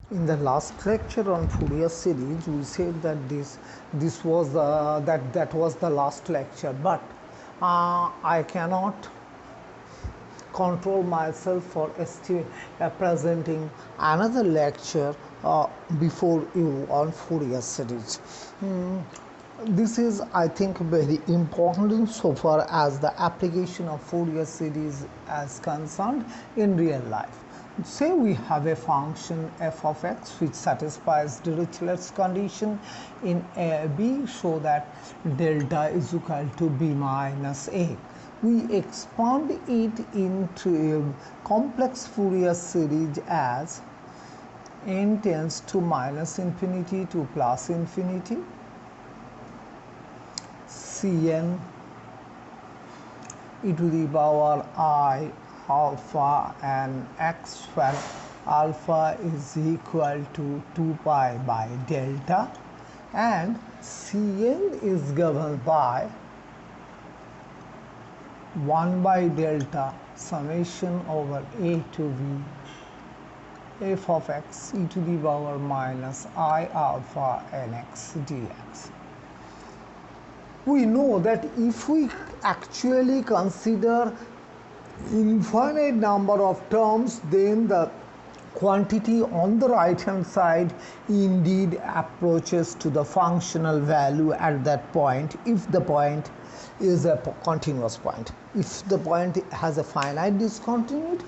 In the last lecture on Fourier series, we said that this was that was the last lecture, but I cannot control myself for presenting another lecture before you on Fourier series. This is, I think, very important insofar as the application of Fourier series is concerned in real life. Say we have a function f of x which satisfies Dirichlet's condition in a b, so that delta is equal to b minus a. We expand it into a complex Fourier series as n tends to minus infinity to plus infinity, Cn e to the power I alpha and x, where alpha is equal to 2 pi by delta, and Cn is given by 1 by delta summation over a to b f of x e to the power minus I alpha n x dx. We know that if we actually consider infinite number of terms, then the quantity on the right hand side indeed approaches to the functional value at that point, if the point is a continuous point. If the point has a finite discontinuity,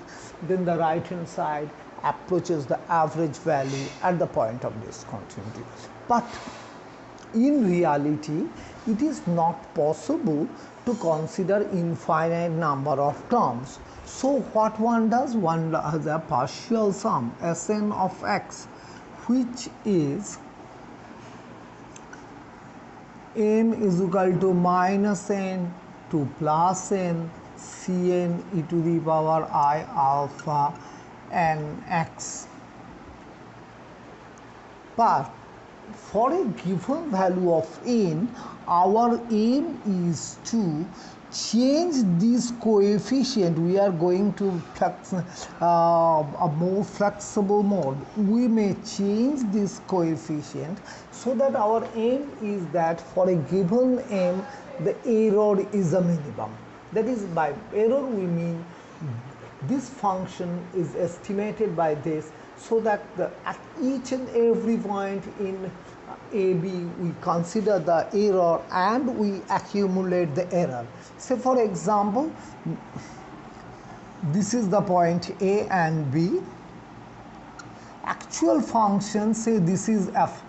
then the right hand side approaches the average value at the point of discontinuity. But in reality, it is not possible to consider infinite number of terms. So what one does? One does a partial sum Sn of x, which is n is equal to minus n to plus n Cn e to the power I alpha n x. But for a given value of n, our aim is to change this coefficient. We are going to a more flexible mode. We may change this coefficient so that our aim is that for a given m, the error is a minimum. That is, by error we mean this function is estimated by this, so that at each and every point in AB we consider the error and we accumulate the error. Say for example, this is the point A and B. Actual function, say this is f.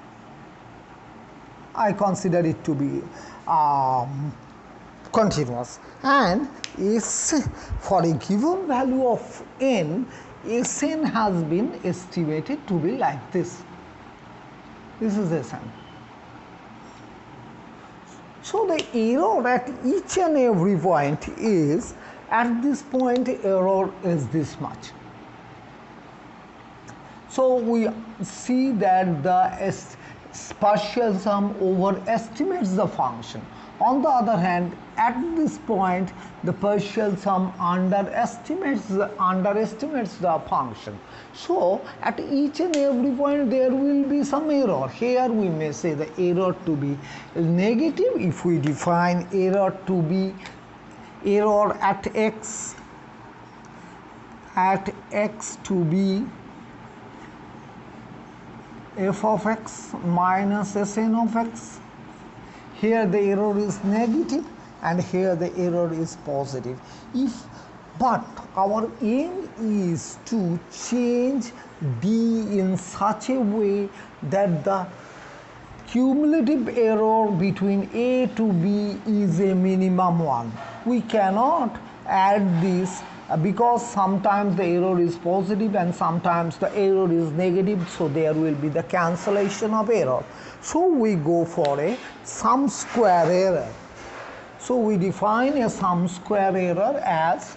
I consider it to be continuous, and is for a given value of n, Sn has been estimated to be like this. This is Sn. So the error at each and every point is, at this point error is this much. So we see that the partial sum overestimates the function. On the other hand, at this point the partial sum underestimates the function. So at each and every point there will be some error. Here we may say the error to be negative if we define error to be error at x to be f of x minus Sn of x. Here the error is negative and here the error is positive. But our aim is to change B in such a way that the cumulative error between A to B is a minimum one. We cannot add this because sometimes the error is positive and sometimes the error is negative, so there will be the cancellation of error. So we go for a sum square error. So we define a sum square error as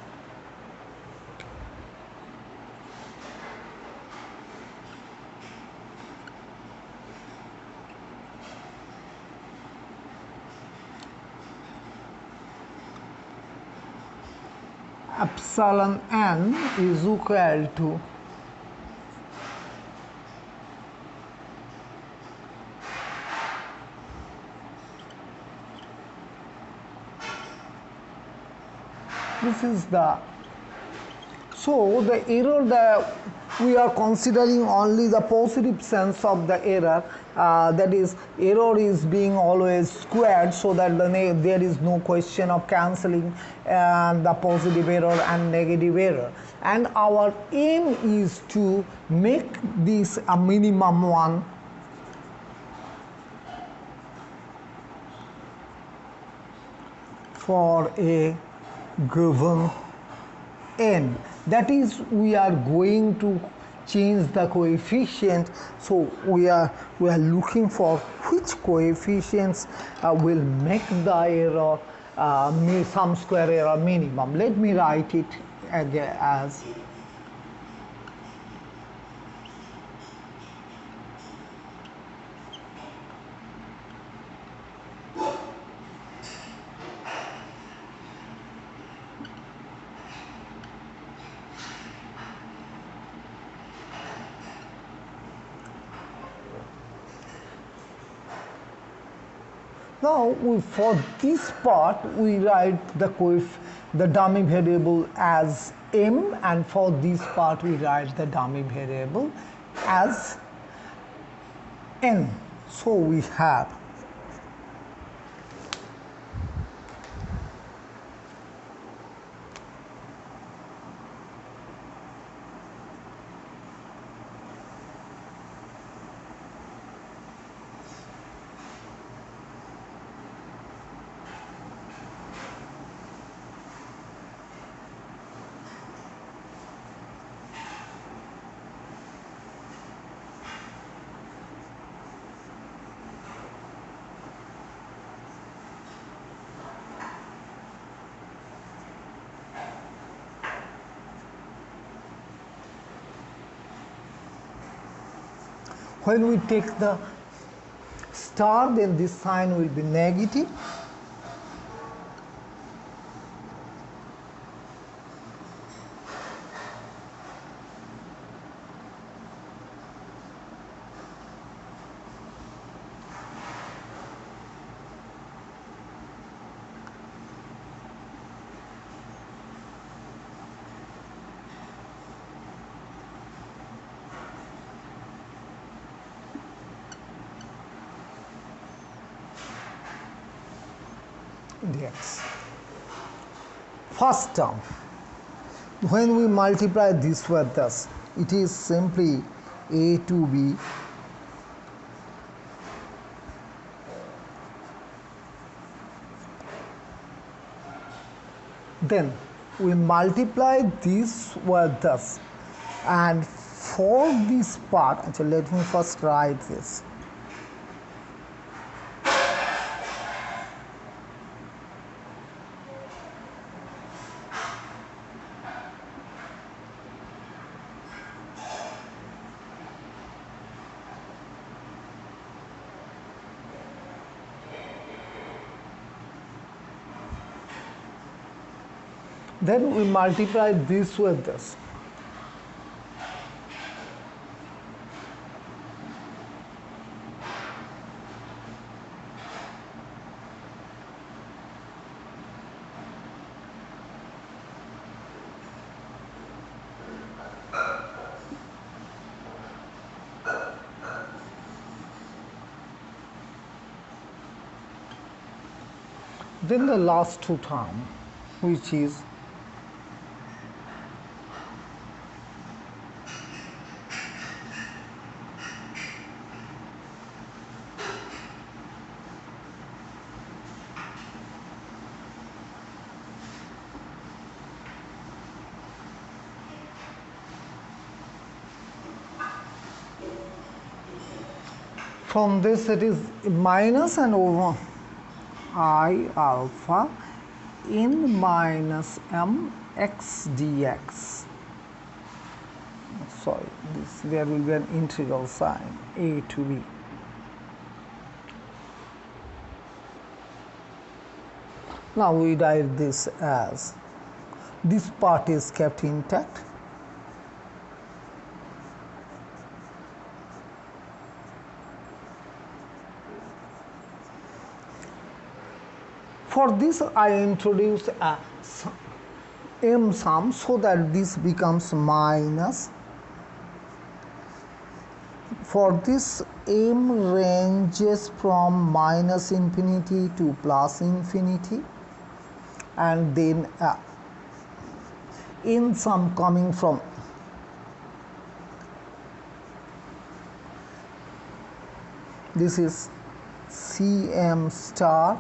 epsilon n is equal to This is the, so the error that we are considering only the positive sense of the error, that is error is being always squared, so that there is no question of cancelling the positive error and negative error, and our aim is to make this a minimum one for a given n. That is, we are going to change the coefficient, so we are looking for which coefficients will make the error sum square error minimum. Let me write it again as now. For this part we write the dummy variable as m, and for this part we write the dummy variable as n. So we have when we take the star, then this sign will be negative. Yes. First term, when we multiply this with this, it is simply a to b then we multiply this with this, and for this part, actually let me first write this. Then we multiply this with this. Then the last two term, which is from this, it is minus and over I alpha in minus m x dx. Sorry, there will be an integral sign, a to b. Now we write this as, this part is kept intact. For this I introduce a m sum, so that this becomes minus. For this, m ranges from minus infinity to plus infinity, and then n sum coming from this is Cm star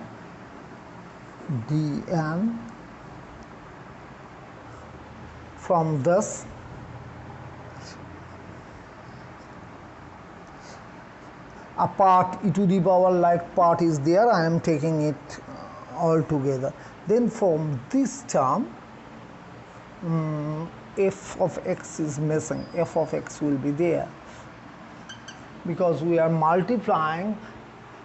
dn. From this, a part e to the power like part is there, I am taking it all together. Then from this term, f of x is missing, f of x will be there, because we are multiplying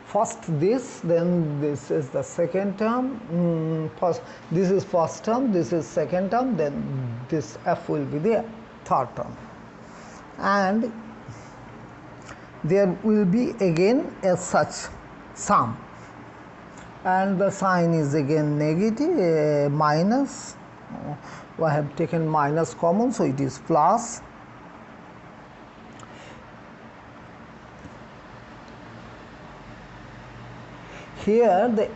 first this, then this is the second term, first this is first term, this is second term, then this f will be there, third term, and there will be again a such sum, and the sign is again negative, minus. I have taken minus common, so it is plus. Here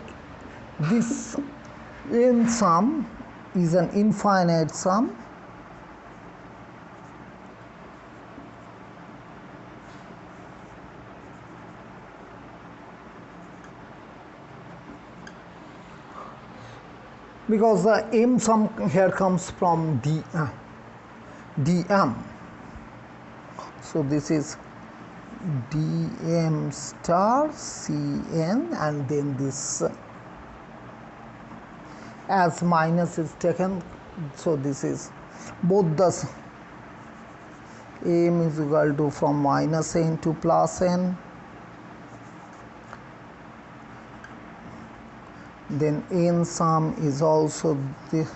this n sum is an infinite sum, because the m sum here comes from dm. So this is dm star cn, and then this as minus is taken, so this is both the m is equal to from minus n to plus n, then n sum is also this.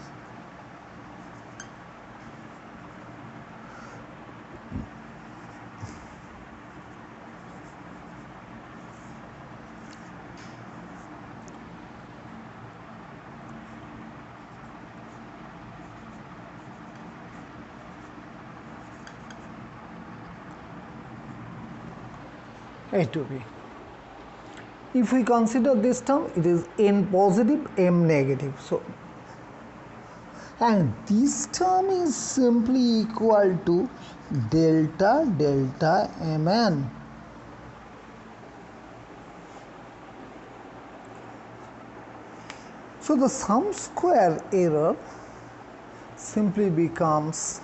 A to B. If we consider this term, it is n positive, m negative. So, and this term is simply equal to delta delta mn. So the sum square error simply becomes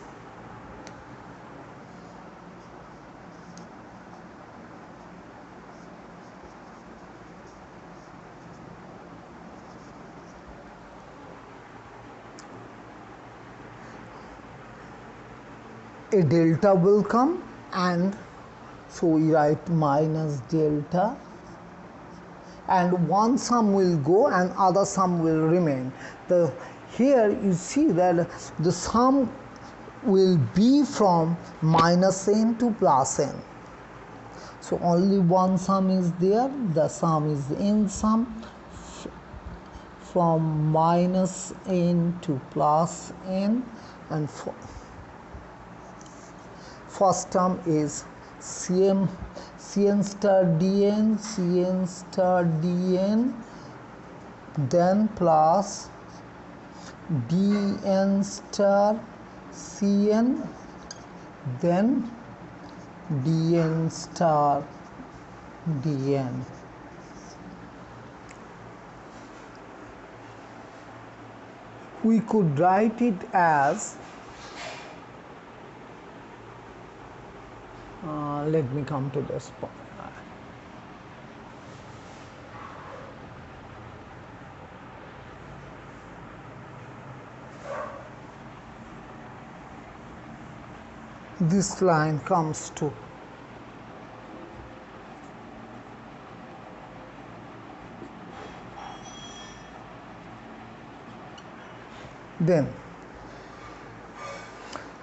a delta will come, and so we write minus delta, and one sum will go and other sum will remain. Here you see that the sum will be from minus n to plus n. So only one sum is there, the sum is n sum from minus n to plus n, and first term is cn star dn, then plus dn star cn, then dn star dn. We could write it as let me come to this point. This line comes to then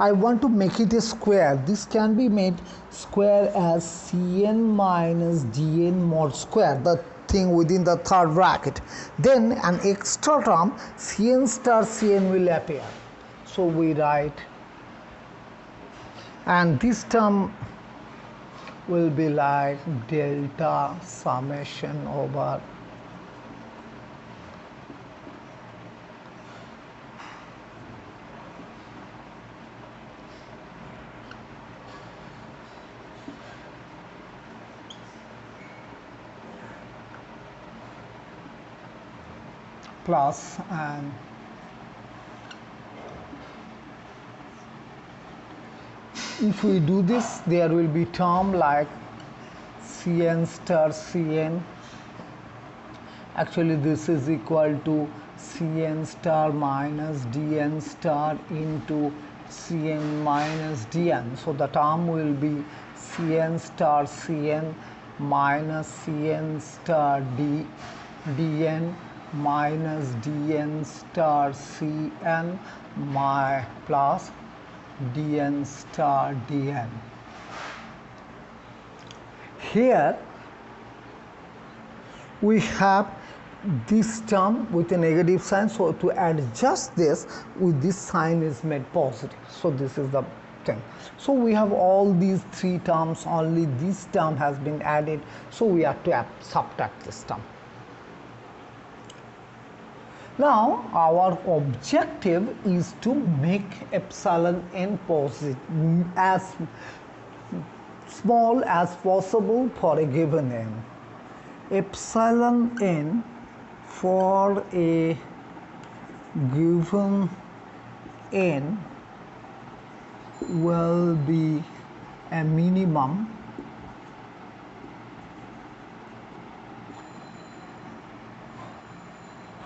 I want to make it a square. This can be made square as Cn minus Dn mod square, the thing within the third bracket. Then an extra term Cn star Cn will appear. So we write, and this term will be like delta summation over plus, and if we do this, there will be term like Cn star Cn. Actually this is equal to Cn star minus Dn star into Cn minus Dn. So the term will be Cn star Cn minus Cn star Dn minus Dn star Cn plus Dn star Dn. Here we have this term with a negative sign, so to adjust this, with this sign is made positive. So this is the thing. So we have all these three terms, only this term has been added, so we have to subtract this term. Now our objective is to make epsilon n positive, as small as possible for a given n. Epsilon n for a given n will be a minimum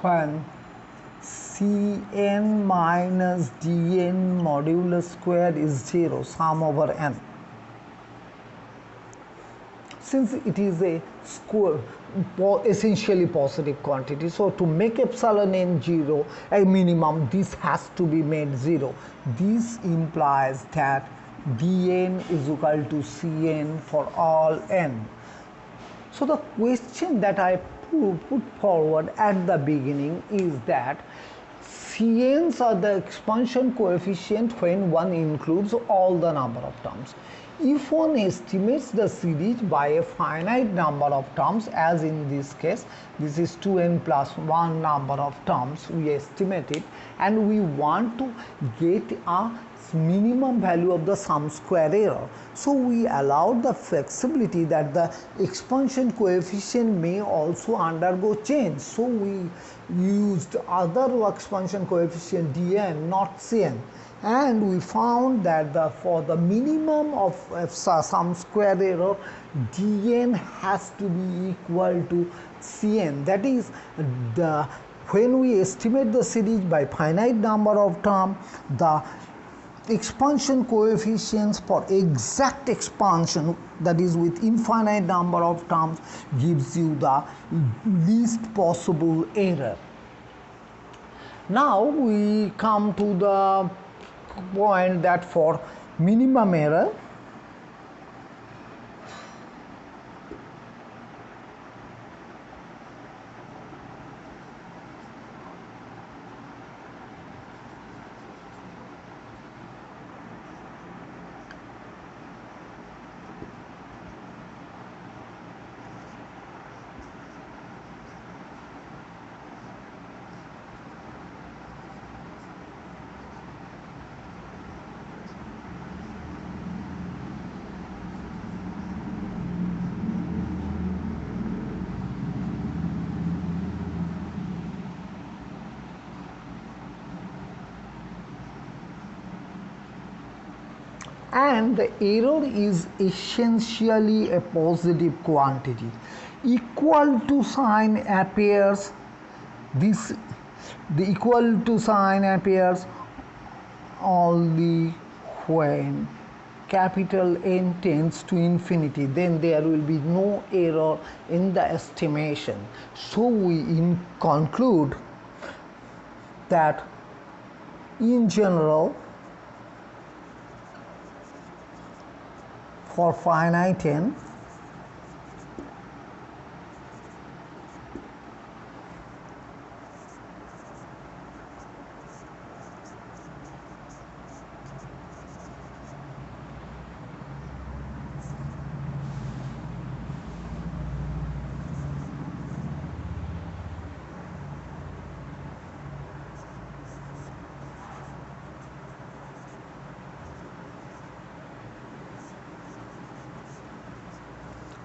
when Cn minus Dn modulus square is 0, sum over n. Since it is a square, essentially positive quantity, so to make epsilon n 0, a minimum, this has to be made 0. This implies that Dn is equal to Cn for all n. So the question that I put forward at the beginning is that Cn's are the expansion coefficient when one includes all the number of terms. If one estimates the series by a finite number of terms, as in this case, this is 2n plus 1 number of terms, we estimate it, and we want to get a minimum value of the sum square error. So we allowed the flexibility that the expansion coefficient may also undergo change. So we used other expansion coefficient Dn, not Cn. And we found that for the minimum of sum square error, Dn has to be equal to Cn. That is, when we estimate the series by finite number of terms, the expansion coefficients for exact expansion, that is with infinite number of terms, gives you the least possible error. Now we come to the point that for minimum error, and the error is essentially a positive quantity. Equal to sign appears, the equal to sign appears only when capital N tends to infinity, then there will be no error in the estimation. So we conclude that in general, for finite n,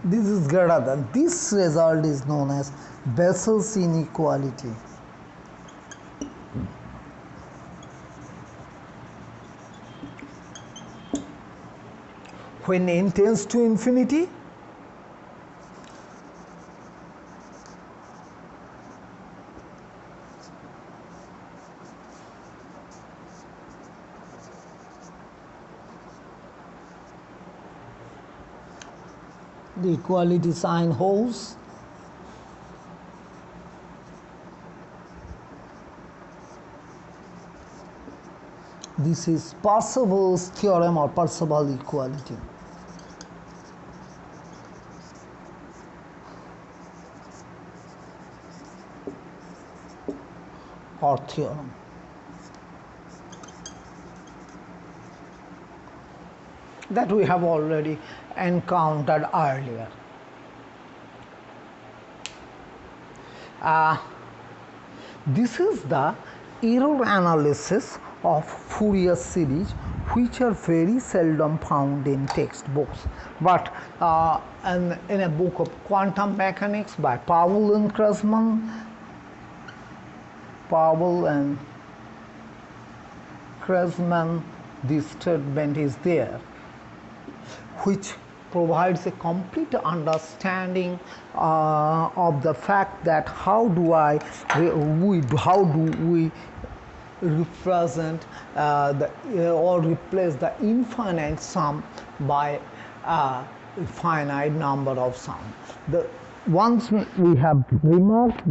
this is greater than. This result is known as Bessel's inequality. When n tends to infinity, the equality sign holds. This is Parseval's theorem or Parseval equality. Or theorem. That we have already encountered earlier. This is the error analysis of Fourier series, which are very seldom found in textbooks, but in a book of quantum mechanics by Powell and Kressman, this statement is there, which provides a complete understanding of the fact that how do we represent or replace the infinite sum by a finite number of sums. Once we have remarked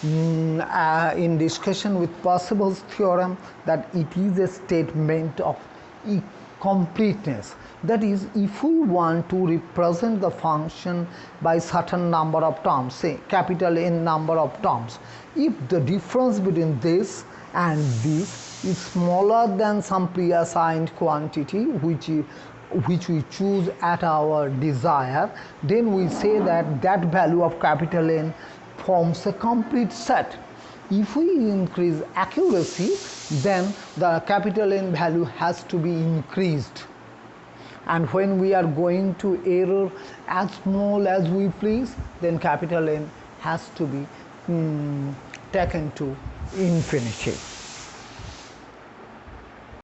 in discussion with Parseval's theorem that it is a statement of completeness. That is, if we want to represent the function by certain number of terms, say capital N number of terms, if the difference between this and this is smaller than some preassigned quantity which we choose at our desire, then we say that that value of capital N forms a complete set. If we increase accuracy, then the capital N value has to be increased. And when we are going to error as small as we please, then capital N has to be taken to infinity.